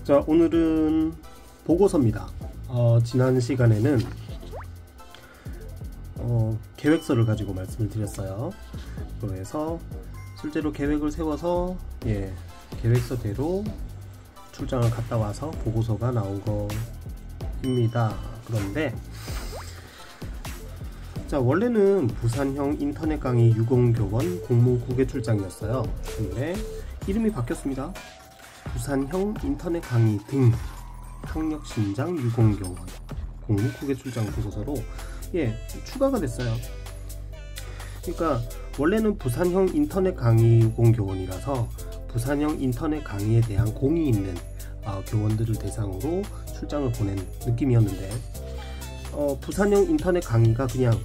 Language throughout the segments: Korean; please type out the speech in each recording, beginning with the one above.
자, 오늘은 보고서입니다. 지난 시간에는 계획서를 가지고 말씀을 드렸어요. 그래서 실제로 계획을 세워서 계획서대로 출장을 갔다 와서 보고서가 나온 겁니다. 그런데 자, 원래는 부산형 인터넷 강의 유공교원 공무국외 출장이었어요. 근데 이름이 바뀌었습니다. 부산형 인터넷 강의 등 학력신장 유공교원 공무국외 출장 보고서로 추가가 됐어요. 그러니까 원래는 부산형 인터넷 강의 유공교원이라서 부산형 인터넷 강의에 대한 공이 있는 교원들을 대상으로 출장을 보낸 느낌이었는데, 부산형 인터넷 강의가 그냥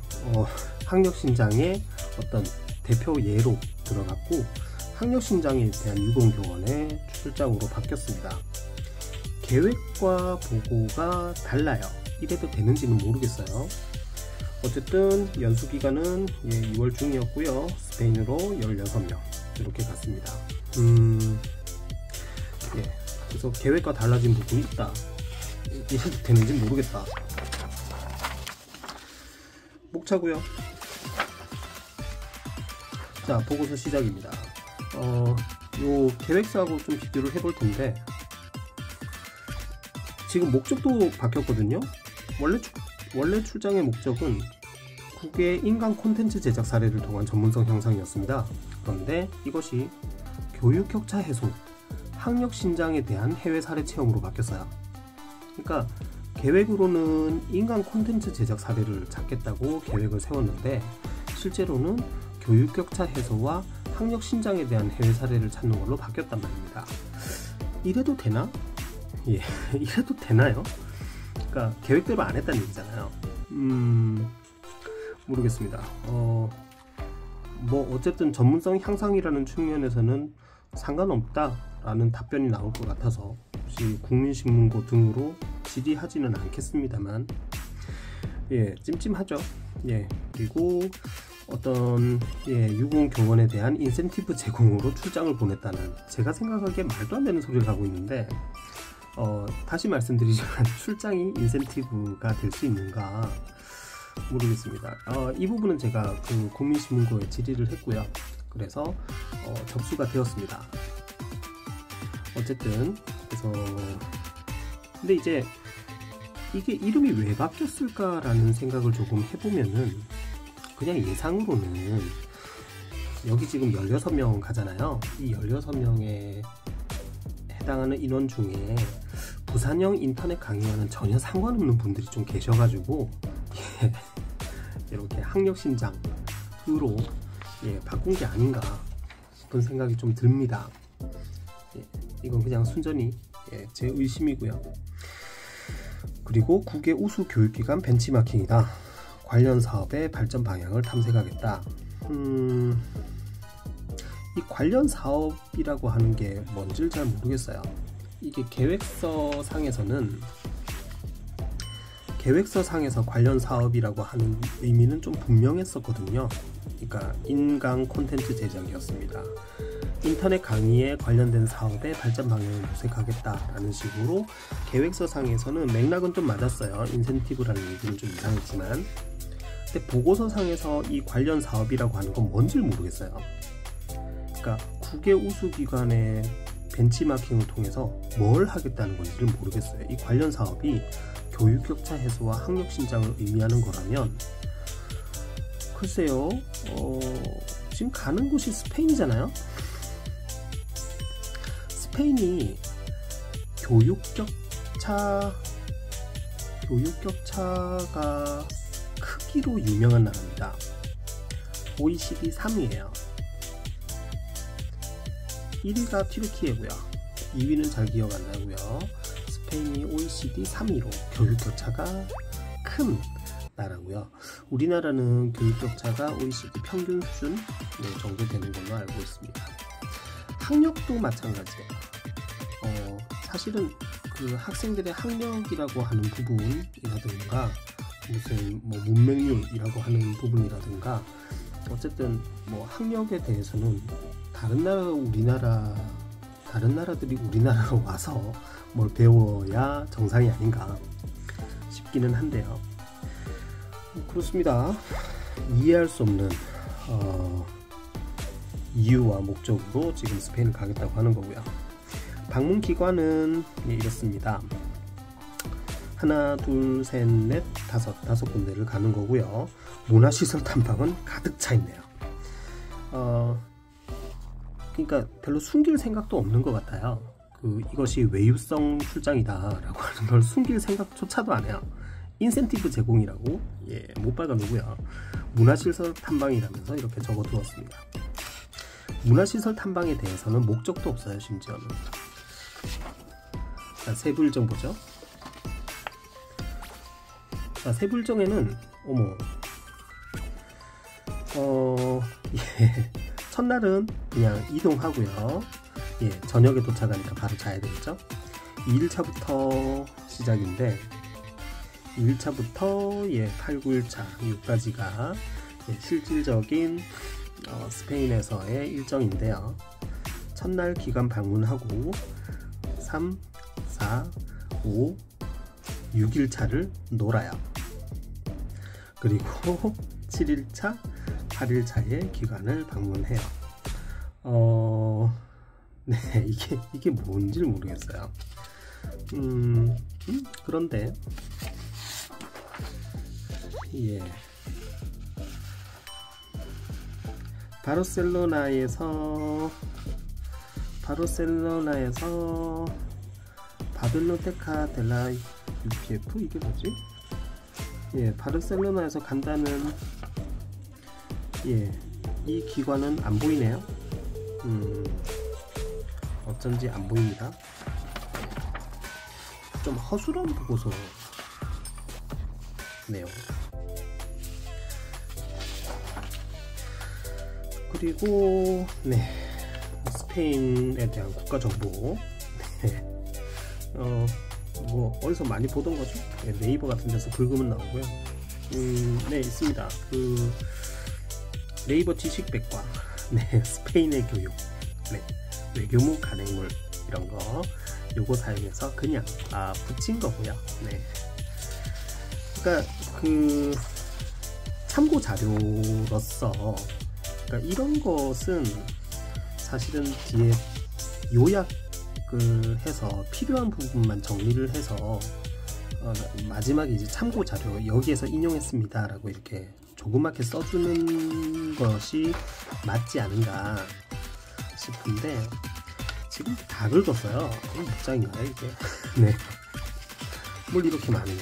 학력신장의 어떤 대표 예로 들어갔고 학력신장에 대한 유공교원의 출장으로 바뀌었습니다. 계획과 보고가 달라요. 이래도 되는지는 모르겠어요. 어쨌든 연수기간은 2월 중이었고요. 스페인으로 16명 이렇게 갔습니다. 그래서 계획과 달라진 부분이 있다. 이래도 되는지 모르겠다. 목차고요. 자, 보고서 시작입니다. 요 계획서하고 좀 비교를 해볼 텐데, 지금 목적도 바뀌었거든요. 원래 출장의 목적은 국외 인강 콘텐츠 제작 사례를 통한 전문성 향상이었습니다. 그런데 이것이 교육 격차 해소, 학력 신장에 대한 해외 사례 체험으로 바뀌었어요. 그러니까 계획으로는 인강 콘텐츠 제작 사례를 찾겠다고 계획을 세웠는데, 실제로는 교육 격차 해소와 학력 신장에 대한 해외 사례를 찾는 걸로 바뀌었단 말입니다. 이래도 되나? 이래도 되나요? 그러니까 계획대로 안 했다는 얘기잖아요. 모르겠습니다. 어쨌든 전문성 향상이라는 측면에서는 상관없다라는 답변이 나올 것 같아서 혹시 국민신문고 등으로 질의하지는 않겠습니다만, 찜찜하죠. 그리고 어떤 유공교원에 대한 인센티브 제공으로 출장을 보냈다는, 제가 생각하기에 말도 안 되는 소리를 하고 있는데, 다시 말씀드리지만 출장이 인센티브가 될 수 있는가 모르겠습니다. 이 부분은 제가 그 국민신문고에 질의를 했고요. 그래서 접수가 되었습니다. 어쨌든 그래서 근데 이제 이게 이름이 왜 바뀌었을까라는 생각을 조금 해보면은, 그냥 예상으로는 여기 지금 16명 가잖아요. 이 16명에 해당하는 인원 중에 부산형 인터넷 강의와는 전혀 상관없는 분들이 좀 계셔가지고 이렇게 학력신장으로 바꾼 게 아닌가 싶은 생각이 좀 듭니다. 이건 그냥 순전히 제 의심이고요. 그리고 국외 우수 교육기관 벤치마킹이다. 관련 사업의 발전 방향을 탐색하겠다. 이 관련 사업이라고 하는 게 뭔지를 잘 모르겠어요. 이게 계획서 상에서 관련 사업이라고 하는 의미는 좀 분명했었거든요. 그러니까 인강 콘텐츠 제작이었습니다. 인터넷 강의에 관련된 사업의 발전 방향을 모색하겠다라는 식으로 계획서 상에서는 맥락은 좀 맞았어요. 인센티브라는 얘기는 좀 이상했지만, 근데 보고서 상에서 이 관련 사업이라고 하는 건 뭔지를 모르겠어요. 그러니까 국외 우수 기관의 벤치마킹을 통해서 뭘 하겠다는 건지를 모르겠어요. 이 관련 사업이 교육 격차 해소와 학력 신장을 의미하는 거라면, 글쎄요, 지금 가는 곳이 스페인이잖아요. 스페인이 교육 격차가 크기로 유명한 나라입니다. OECD 3위예요. 1위가 튀르키예고요. 2위는 잘 기억 안 나고요. 스페인이 OECD 3위로 교육 격차가 큰 나라고요. 우리나라는 교육 격차가 OECD 평균 수준 정도 되는 걸로 알고 있습니다. 학력도 마찬가지예요. 사실은 그 학생들의 학력이라고 하는 부분이라든가 무슨 문맹률이라고 하는 부분이라든가, 어쨌든 학력에 대해서는 다른 나라 우리나라 다른 나라들이 우리나라로 와서 뭘 배워야 정상이 아닌가 싶기는 한데요. 그렇습니다. 이해할 수 없는 이유와 목적으로 지금 스페인을 가겠다고 하는 거고요. 방문 기관은 이렇습니다. 하나, 둘, 셋, 넷, 다섯 군데를 가는 거고요. 문화시설 탐방은 가득 차 있네요. 그러니까 별로 숨길 생각도 없는 것 같아요. 이것이 외유성 출장이다라고 하는 걸 숨길 생각조차도 안 해요. 인센티브 제공이라고 못 박아놓고요. 문화시설 탐방이라면서 이렇게 적어두었습니다. 문화시설 탐방에 대해서는 목적도 없어요. 심지어는. 자, 세부 일정 보죠. 자, 세부 일정에는 첫날은 그냥 이동하고요. 저녁에 도착하니까 바로 자야 되겠죠. 2일차부터 시작인데 2일차부터 8, 9일차 여기까지가 실질적인 스페인에서의 일정인데요. 첫날 기관 방문하고 3, 4, 5, 6일차를 놀아요. 그리고 7일차, 8일차에 기관을 방문해요. 네, 이게 뭔지를 모르겠어요. 그런데 바르셀로나에서 바빌로테카 델라 UPF 이게 뭐지? 바르셀로나에서 간다는 이 기관은 안 보이네요. 어쩐지 안 보입니다. 좀 허술한 보고서네요. 그리고 스페인에 대한 국가정보 뭐 어디서 많이 보던 거죠? 네이버 같은 데서 긁으면 나오고요. 네, 있습니다. 네이버 지식백과, 스페인의 교육, 외교무 간행물 이런 거 요거 사용해서 그냥 붙인 거고요. 그러니까 참고 자료로서 이런 것은 사실은 뒤에 요약을 해서 필요한 부분만 정리를 해서 마지막에 이제 참고 자료 여기에서 인용했습니다 라고 이렇게 조그맣게 써주는 것이 맞지 않은가 싶은데 지금 다 긁었어요. 이게 몇 장인가요 이게? 뭘 이렇게 많이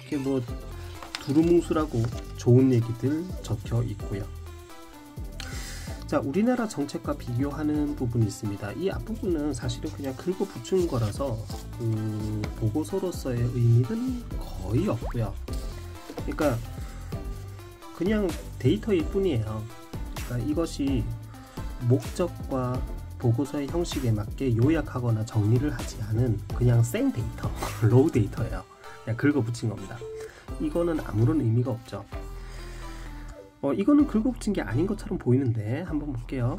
이렇게 뭐 두루뭉술하고 좋은 얘기들 적혀 있고요. 자, 우리나라 정책과 비교하는 부분이 있습니다. 이 앞부분은 사실은 그냥 긁어 붙인 거라서 보고서로서의 의미는 거의 없고요. 그러니까 그냥 데이터일 뿐이에요. 그러니까 이것이 목적과 보고서의 형식에 맞게 요약하거나 정리를 하지 않은 그냥 생 데이터, 로우 데이터예요. 그냥 긁어 붙인 겁니다. 이거는 아무런 의미가 없죠. 이거는 긁어붙인 게 아닌 것처럼 보이는데 한번 볼게요.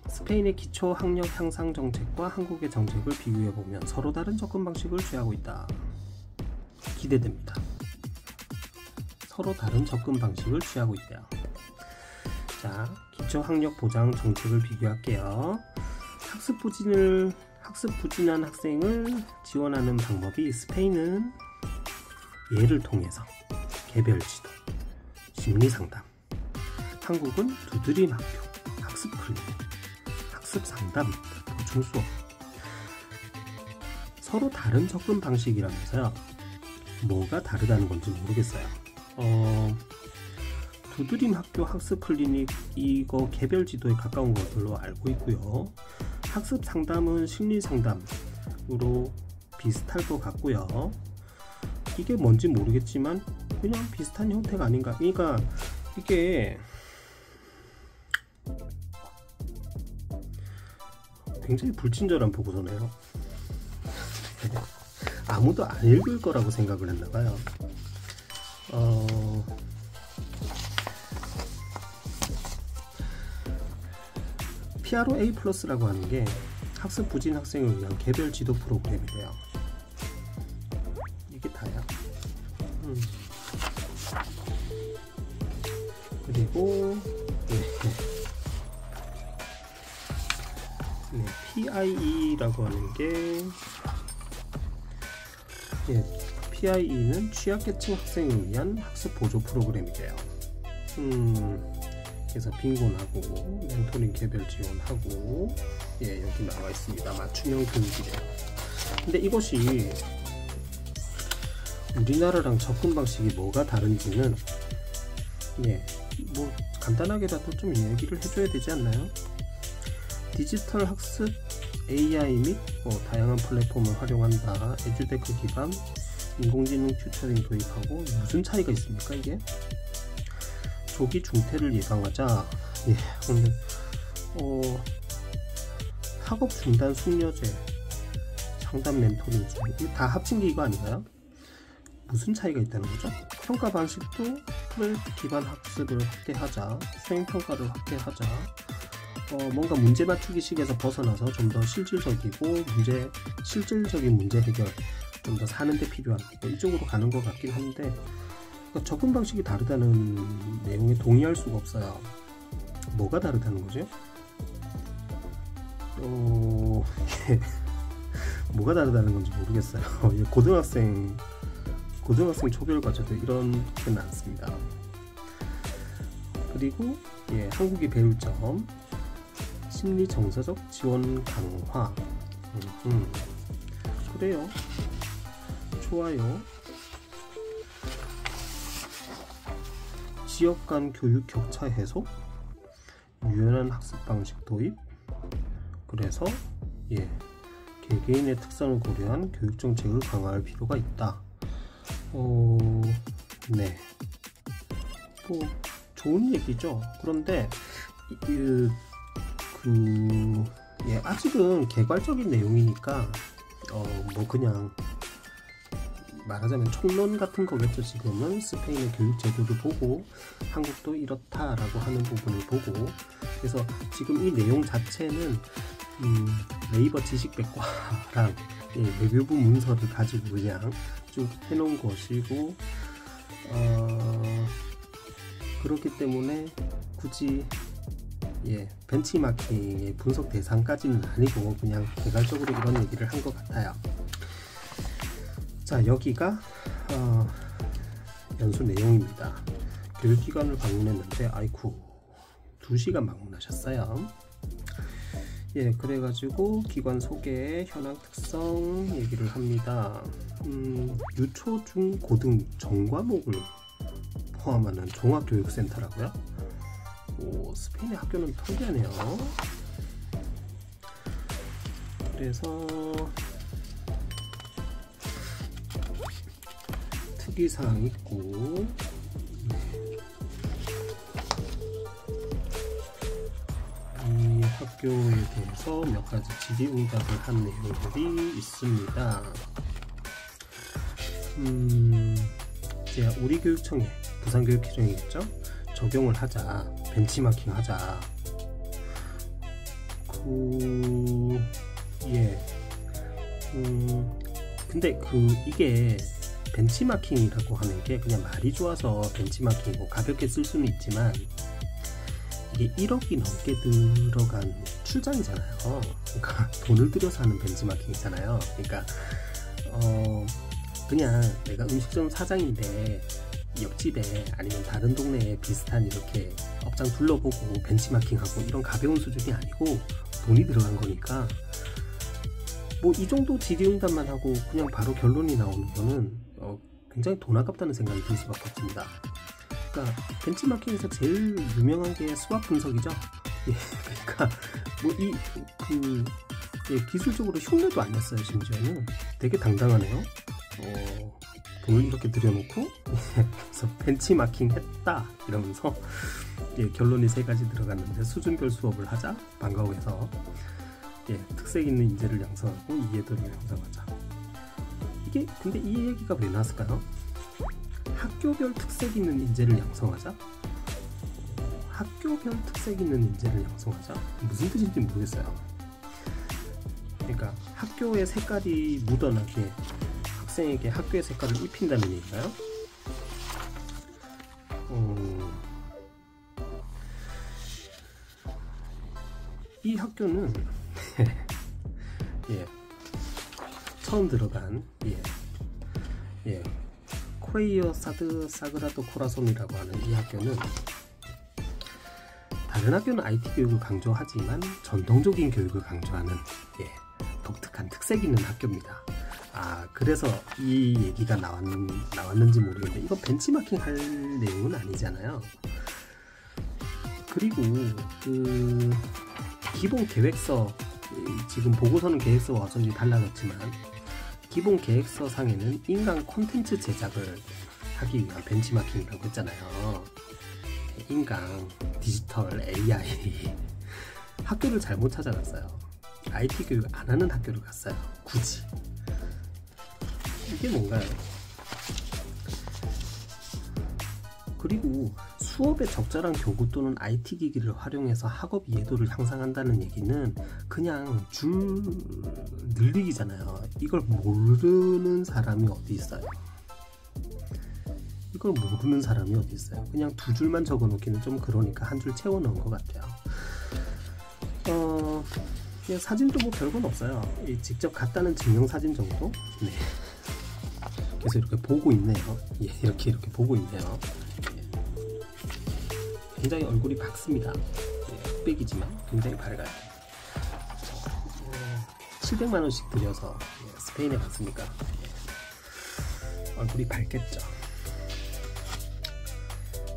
스페인의 기초 학력 향상 정책과 한국의 정책을 비교해보면 서로 다른 접근 방식을 취하고 있다. 기대됩니다. 서로 다른 접근 방식을 취하고 있대요. 자, 기초 학력 보장 정책을 비교할게요. 학습 부진한 학생을 지원하는 방법이 스페인은 예를 통해서 개별 지도, 심리상담, 한국은 두드림 학교, 학습 클리닉, 학습 상담, 보충 수업. 서로 다른 접근 방식이라면서요. 뭐가 다르다는 건지 모르겠어요. 두드림 학교, 학습 클리닉 이거 개별 지도에 가까운 것들로 알고 있고요. 학습 상담은 심리 상담으로 비슷할 것 같고요. 이게 뭔지 모르겠지만 그냥 비슷한 형태가 아닌가. 그러니까 이게 굉장히 불친절한 보고서네요. 아무도 안 읽을 거라고 생각을 했나봐요. PRO-A 플러스라고 하는 게 학습 부진 학생을 위한 개별 지도 프로그램이래요. 이게 다야. 그리고 PIE라고 하는 게 PIE는 취약계층 학생을 위한 학습 보조 프로그램이래요. 그래서 빈곤하고 멘토링 개별 지원하고 여기 나와 있습니다. 맞춤형 교육이래요. 근데 이것이 우리나라랑 접근 방식이 뭐가 다른지는 뭐 간단하게라도 좀 이야기를 해줘야 되지 않나요? 디지털 학습, AI 및 다양한 플랫폼을 활용한다. 에듀테크 기반 인공지능 튜터링 도입하고 무슨 차이가 있습니까 이게? 조기 중퇴를 예방하자. 근데 학업 중단 숙려제, 상담 멘토링 중 이거 다 합친 게 이거 아닌가요? 무슨 차이가 있다는 거죠? 평가 방식도 프로젝트 기반 학습을 확대하자, 수행 평가를 확대하자. 뭔가 문제 맞추기식에서 벗어나서 좀 더 실질적이고 실질적인 문제 해결, 좀 더 사는데 필요한 이쪽으로 가는 것 같긴 한데, 그러니까 접근 방식이 다르다는 내용에 동의할 수가 없어요. 뭐가 다르다는 거죠? 뭐가 다르다는 건지 모르겠어요. 고등학생 초별과제도 이렇게는 않습니다. 그리고 한국이 배울 점, 심리 정서적 지원 강화. 그래요. 좋아요. 지역 간 교육 격차 해소, 유연한 학습 방식 도입. 그래서 개개인의 특성을 고려한 교육 정책을 강화할 필요가 있다. 뭐 좋은 얘기죠. 그런데 아직은 개괄적인 내용이니까 뭐 그냥 말하자면 총론 같은 거겠죠. 지금은 스페인의 교육 제도를 보고 한국도 이렇다라고 하는 부분을 보고, 그래서 지금 이 내용 자체는 네이버 지식백과랑 외교부 문서를 가지고 그냥 쭉 해놓은 것이고, 그렇기 때문에 굳이 벤치마킹의 분석 대상까지는 아니고 그냥 개괄적으로 이런 얘기를 한 것 같아요. 자, 여기가 연수 내용입니다. 교육기관을 방문했는데 아이쿠 2시간 방문하셨어요. 그래가지고 기관 소개, 현황 특성 얘기를 합니다. 유초, 중, 고등 전과목을 포함하는 종합교육센터라고요? 스페인의 학교는 특이하네요. 그래서 특이사항 있고, 이 학교에 대해서 몇 가지 질의응답을 한 내용들이 있습니다. 이제 우리 교육청에, 부산교육청이겠죠? 적용을 하자, 벤치마킹 하자. 근데 이게 벤치마킹이라고 하는 게 그냥 말이 좋아서 벤치마킹이고 가볍게 쓸 수는 있지만, 이게 1억이 넘게 들어간 출장이잖아요. 그러니까 돈을 들여서 하는 벤치마킹이잖아요. 그러니까 그냥 내가 음식점 사장인데 옆집에 아니면 다른 동네에 비슷한 이렇게 업장 둘러보고 벤치마킹하고 이런 가벼운 수준이 아니고 돈이 들어간 거니까, 뭐 이 정도 질의응답만 하고 그냥 바로 결론이 나오는 거는 굉장히 돈 아깝다는 생각이 들 수밖에 없습니다. 그러니까 벤치마킹에서 제일 유명한 게 수학 분석이죠. 그러니까 뭐 기술적으로 흉내도 안 냈어요. 심지어는 되게 당당하네요. 돈을 이렇게 들여놓고 그래서 벤치마킹 했다 이러면서 결론이 3가지 들어갔는데, 수준별 수업을 하자, 방과후에서 특색 있는 인재를 양성하고 이해도를 형성하자. 근데 이 얘기가 왜 나왔을까요? 학교별 특색 있는 인재를 양성하자? 학교별 특색 있는 인재를 양성하자? 무슨 뜻인지 모르겠어요. 그러니까 학교의 색깔이 묻어나게 학생에게 학교의 색깔을 입힌다는 얘기인가요? 이 학교는 예, 처음 들어간 코레이어 사그라도 코라손이라고 하는 이 학교는 다른 학교는 IT 교육을 강조하지만 전통적인 교육을 강조하는 독특한 특색 있는 학교입니다. 그래서 이 얘기가 나왔는지 모르겠는데 이거 벤치마킹 할 내용은 아니잖아요. 그리고 그 기본 계획서, 지금 보고서는 계획서와 어쩐지 달라졌지만 기본 계획서 상에는 인간 콘텐츠 제작을 하기 위한 벤치마킹이라고 했잖아요. 인강, 디지털, AI 학교를 잘못 찾아갔어요. IT 교육 안 하는 학교를 갔어요. 굳이. 이게 뭔가요? 그리고 수업에 적절한 교구 또는 IT 기기를 활용해서 학업 이해도를 향상한다는 얘기는 그냥 줄 늘리기잖아요. 이걸 모르는 사람이 어디 있어요? 이걸 모르는 사람이 어디 있어요? 그냥 두 줄만 적어 놓기는 좀 그러니까 한 줄 채워 넣은 것 같아요. 그냥 사진도 뭐 별건 없어요. 직접 갔다는 증명사진 정도? 네. 그래서 이렇게 보고 있네요. 이렇게 보고 있네요. 굉장히 얼굴이 밝습니다. 흑백이지만 굉장히 밝아요. 700만원씩 들여서 스페인에 갔으니까 얼굴이 밝겠죠.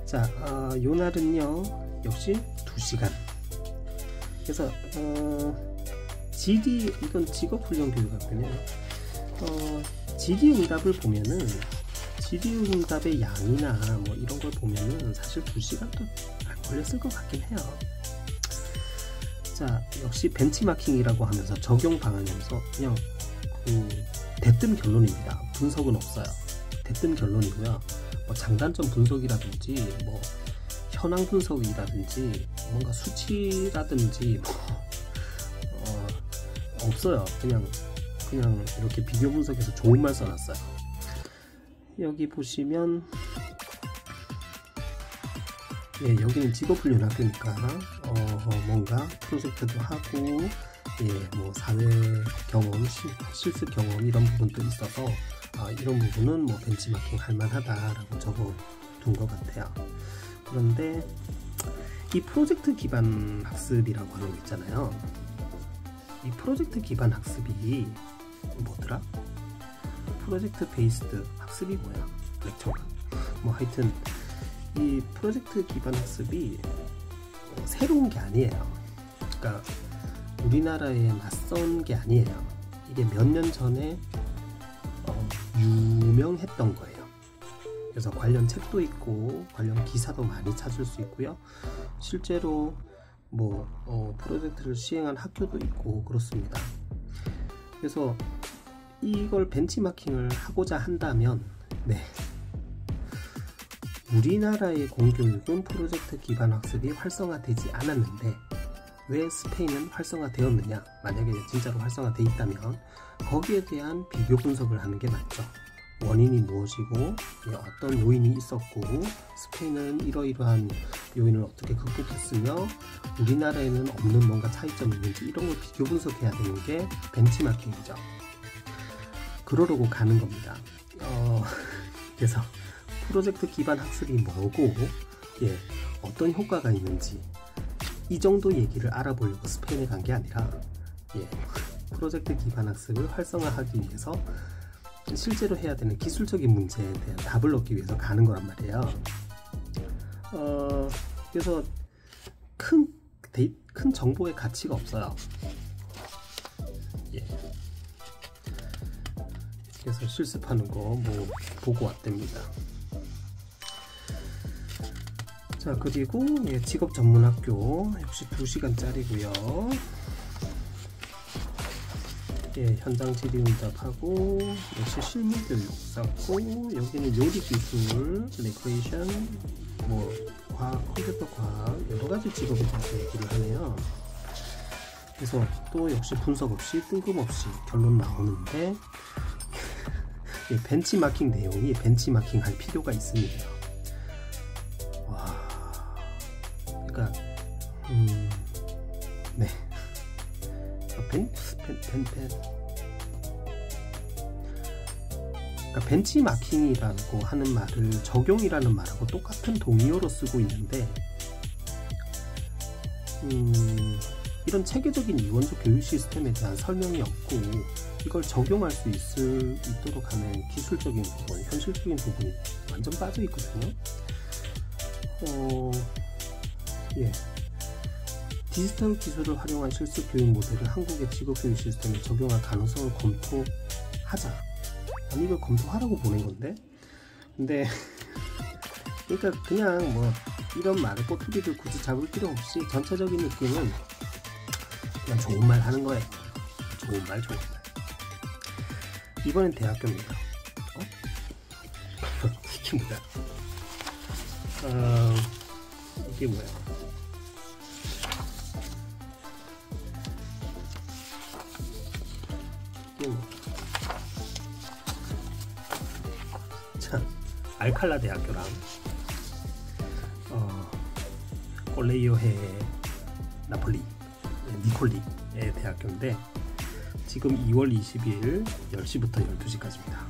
자, 요 날은요 역시 2시간. 그래서 GD, 이건 직업훈련 교육학교네요. GD 응답을 보면은 GD 응답의 양이나 뭐 이런 걸 보면은 사실 2시간도 안 걸렸을 것 같긴 해요. 자, 역시 벤치마킹이라고 하면서 적용 방안에서 그냥 대뜸 결론입니다. 분석은 없어요. 대뜸 결론이고요. 뭐 장단점 분석이라든지 뭐 현황 분석이라든지 뭔가 수치라든지 없어요. 그냥 이렇게 비교 분석해서 좋은 말 써놨어요. 여기 보시면 여기는 직업훈련 학교니까 뭔가 프로젝트도 하고 뭐 사회 경험, 실습 경험 이런 부분도 있어서 이런 부분은 뭐 벤치마킹 할만하다라고 적어둔 것 같아요. 그런데 이 프로젝트 기반 학습이라고 하는 거 있잖아요. 이 프로젝트 기반 학습이 뭐더라? 프로젝트 베이스드 학습이 뭐야? 렉처가. 뭐 하여튼 이 프로젝트 기반 학습이 새로운 게 아니에요. 그러니까 우리나라에 낯선 게 아니에요. 이게 몇 년 전에 유명했던 거예요. 그래서 관련 책도 있고 관련 기사도 많이 찾을 수 있고요. 실제로 뭐 프로젝트를 시행한 학교도 있고 그렇습니다. 그래서 이걸 벤치마킹을 하고자 한다면 우리나라의 공교육은 프로젝트 기반 학습이 활성화되지 않았는데 왜 스페인은 활성화되었느냐, 만약에 진짜로 활성화되어 있다면 거기에 대한 비교 분석을 하는 게 맞죠. 원인이 무엇이고 어떤 요인이 있었고 스페인은 이러이러한 요인을 어떻게 극복했으며 우리나라에는 없는 뭔가 차이점이 있는지 이런 걸 비교 분석해야 되는 게 벤치마킹이죠. 그러려고 가는 겁니다. 그래서 프로젝트 기반 학습이 뭐고 어떤 효과가 있는지 이 정도 얘기를 알아보려고 스페인에 간 게 아니라 프로젝트 기반 학습을 활성화하기 위해서 실제로 해야 되는 기술적인 문제에 대한 답을 얻기 위해서 가는 거란 말이에요. 그래서 큰 정보의 가치가 없어요. 그래서 실습하는 거 뭐 보고 왔답니다. 자, 그리고 직업 전문 학교 역시 2시간짜리고요. 현장 질의응답하고 역시 실무교육 쌓고, 여기는 요리기술, 레크레이션, 뭐 과학, 컴퓨터 과학 여러가지 직업에 대해서 얘기를 하네요. 그래서 또 역시 분석 없이 뜬금없이 결론 나오는데 벤치마킹 내용이 벤치마킹 할 필요가 있습니다. 와, 그러니까 네, 그러니까 벤치마킹이라고 하는 말을 적용이라는 말하고 똑같은 동의어로 쓰고 있는데 이런 체계적인 이원적 교육 시스템에 대한 설명이 없고 이걸 적용할 수 있도록 하는 기술적인 부분, 현실적인 부분이 완전 빠져 있거든요. 예. 디지털 기술을 활용한 실습 교육 모델을 한국의 직업교육 시스템에 적용할 가능성을 검토하자. 아니, 이걸 검토하라고 보낸 건데? 근데 그러니까 그냥 뭐 이런 말을 꼬투리를 굳이 잡을 필요 없이 전체적인 느낌은 그냥 좋은 말 하는 거예요. 좋은 말. 이번엔 대학교입니다. 이게 뭐야? 이게 뭐야? 이게 뭐? 자, 알칼라 대학교랑 콜레이오해 나폴리 니콜리의 대학교인데 지금 2월 20일 10시부터 12시까지입니다.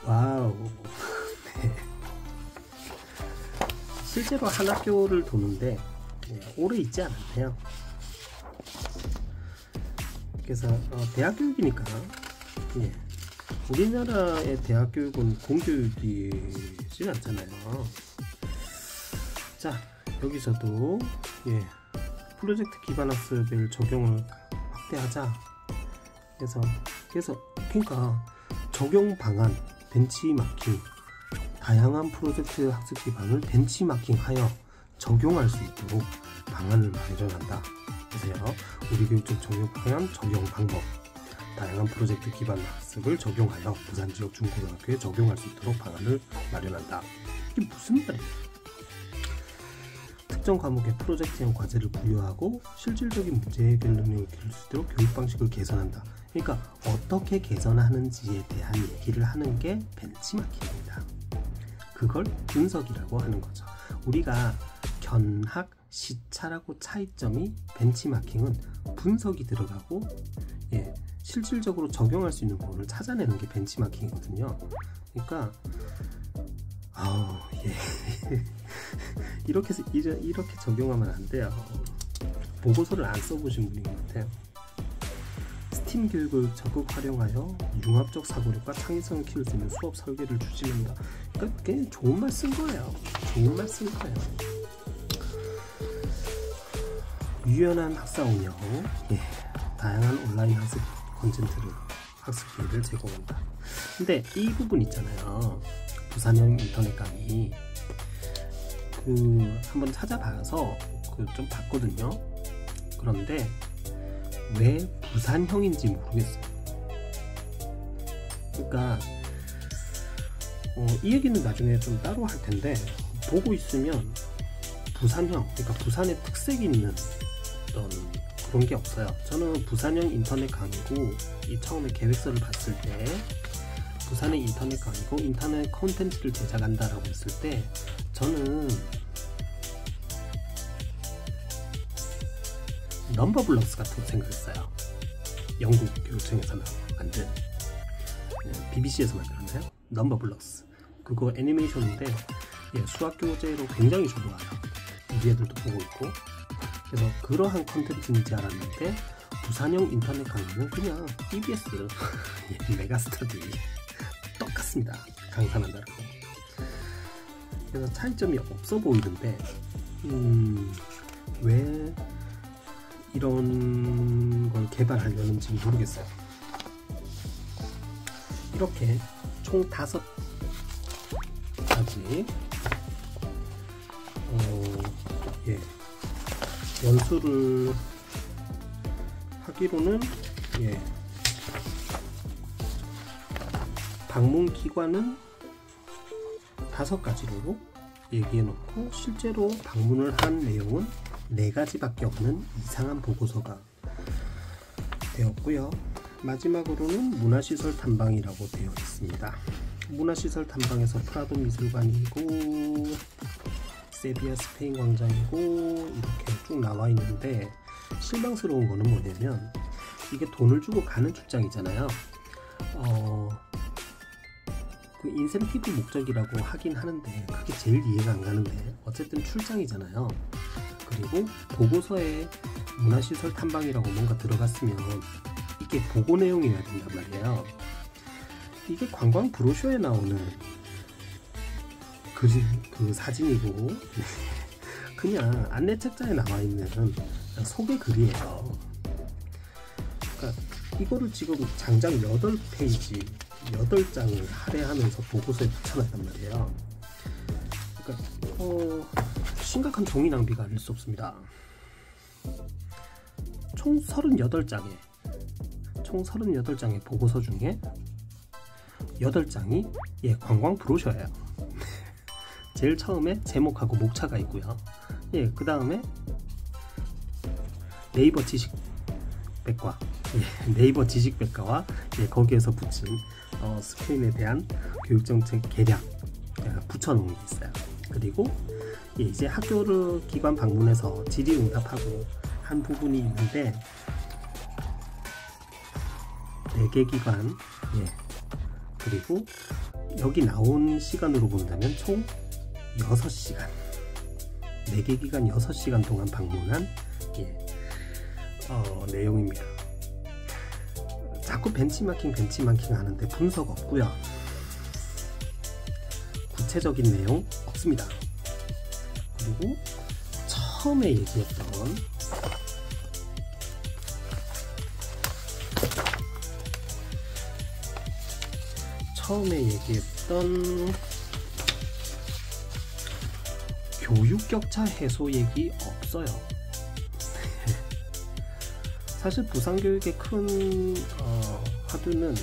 와우. 네. 실제로 한 학교를 도는데 오래 있지 않았네요. 그래서 대학교육이니까 우리나라의 대학교육은 공교육이진 않잖아요. 자, 여기서도 프로젝트 기반 학습을 적용을 확대하자. 그러니까 적용 방안, 벤치마킹, 다양한 프로젝트 학습 기반을 벤치마킹하여 적용할 수 있도록 방안을 마련한다. 보세요. 우리 교육적 적용 방안, 적용 방법, 다양한 프로젝트 기반 학습을 적용하여 부산 지역 중고등학교에 적용할 수 있도록 방안을 마련한다. 이게 무슨 말이에요? 특정 과목의 프로젝트형 과제를 부여하고 실질적인 문제 해결 능력을 기를 수 있도록 교육 방식을 개선한다. 그러니까 어떻게 개선하는지에 대한 얘기를 하는 게 벤치마킹입니다. 그걸 분석이라고 하는 거죠. 우리가 견학, 시차라고 차이점이 벤치마킹은 분석이 들어가고 실질적으로 적용할 수 있는 부분을 찾아내는 게 벤치마킹이거든요. 그러니까 이렇게 적용하면 안 돼요. 보고서를 안 써보신 분인 것 같아요. 스팀 교육을 적극 활용하여 융합적 사고력과 창의성을 키울 수 있는 수업 설계를 추진한다. 그러니까 그냥 좋은 말 쓴 거예요. 유연한 학사 운영, 다양한 온라인 학습 콘텐츠를 학습 기회를 제공한다. 근데 이 부분 있잖아요. 부산형 인터넷 강의 한번 찾아봐서 좀 봤거든요. 그런데 왜 부산형인지 모르겠어요. 그러니까 이 얘기는 나중에 좀 따로 할 텐데 보고 있으면 부산형, 그러니까 부산의 특색이 있는 어떤 그런 게 없어요. 저는 부산형 인터넷 강의고 처음에 계획서를 봤을 때 부산의 인터넷 강의고 인터넷 콘텐츠를 제작한다라고 했을 때 저는 넘버블럭스 같은 거 생각했어요. 영국 교육청에서 만든 BBC에서 만들었나요? 넘버블럭스. 그거 애니메이션인데 수학 교재로 굉장히 좋아요. 우리 애들도 보고 있고. 그래서 그러한 콘텐츠인지 알았는데 부산형 인터넷 강의는 그냥 EBS 메가스터디 똑같습니다. 강산한다라고. 그래서 차이점이 없어 보이는데 왜 이런 걸 개발하려는지 모르겠어요. 이렇게 총 5가지 연수를 하기로는 방문 기관은 5가지로 얘기해놓고 실제로 방문을 한 내용은 4가지밖에 없는 이상한 보고서가 되었고요. 마지막으로는 문화시설 탐방이라고 되어 있습니다. 문화시설 탐방에서 프라도 미술관이고 세비야 스페인 광장이고 이렇게 쭉 나와 있는데, 실망스러운 거는 뭐냐면 이게 돈을 주고 가는 출장이잖아요. 그 인센티브 목적이라고 하긴 하는데 그게 제일 이해가 안 가는데, 어쨌든 출장이잖아요. 그리고 보고서에 문화시설 탐방이라고 뭔가 들어갔으면 이게 보고 내용이어야 된단 말이에요. 이게 관광 브로셔에 나오는 그 사진이고 그냥 안내 책자에 나와 있는 소개 글이에요. 그러니까 이거를 지금 장장 8페이지 8장을 할애하면서 보고서에 붙여놨단 말이에요. 그러니까 심각한 종이 낭비가 아닐 수 없습니다. 총 38장의 보고서 중에 8장이 관광 브로셔예요. 제일 처음에 제목하고 목차가 있고요. 그 다음에 네이버 지식백과와 거기에서 붙인 스페인에 대한 교육정책 개략 붙여놓은 게 있어요. 그리고 이제 학교를 기관 방문해서 질의응답하고 한 부분이 있는데, 4개 기관, 그리고 여기 나온 시간으로 본다면 총 6시간, 4개 기간 6시간 동안 방문한 내용입니다. 자꾸 벤치마킹 하는데 분석 없고요. 구체적인 내용 없습니다. 그리고 처음에 얘기했던 교육격차 해소 얘기 없어요. 사실 부산교육의 큰 화두는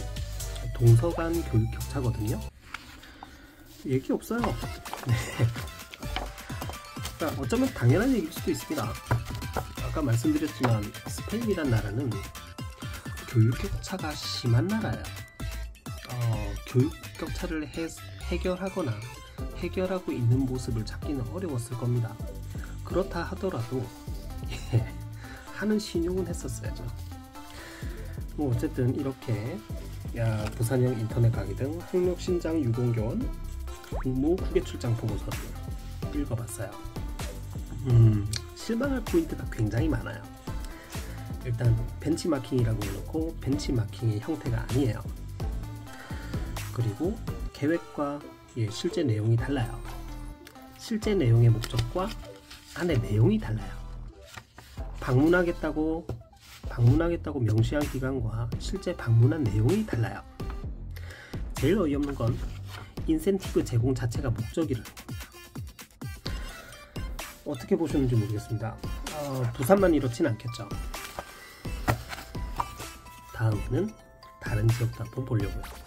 동서간 교육격차거든요. 얘기 없어요. 그러니까 어쩌면 당연한 얘기일 수도 있습니다. 아까 말씀드렸지만 스페인이란 나라는 교육격차가 심한 나라예요. 교육격차를 해결하거나 해결하고 있는 모습을 찾기는 어려웠을 겁니다. 그렇다 하더라도 하는 신용은 했었어야죠. 어쨌든 이렇게 부산형 인터넷 강의 등 학력신장 유공교원 국무 후계출장 보고서를 읽어봤어요. 실망할 포인트가 굉장히 많아요. 일단 벤치마킹이라고 해놓고 벤치마킹의 형태가 아니에요. 그리고 계획과 실제 내용이 달라요. 실제 내용의 목적과 안에 내용이 달라요. 방문하겠다고 명시한 기간과 실제 방문한 내용이 달라요. 제일 어이없는 건 인센티브 제공 자체가 목적이라는 겁니다. 어떻게 보셨는지 모르겠습니다. 부산만 이렇진 않겠죠. 다음에는 다른 지역도 한번 보려고요.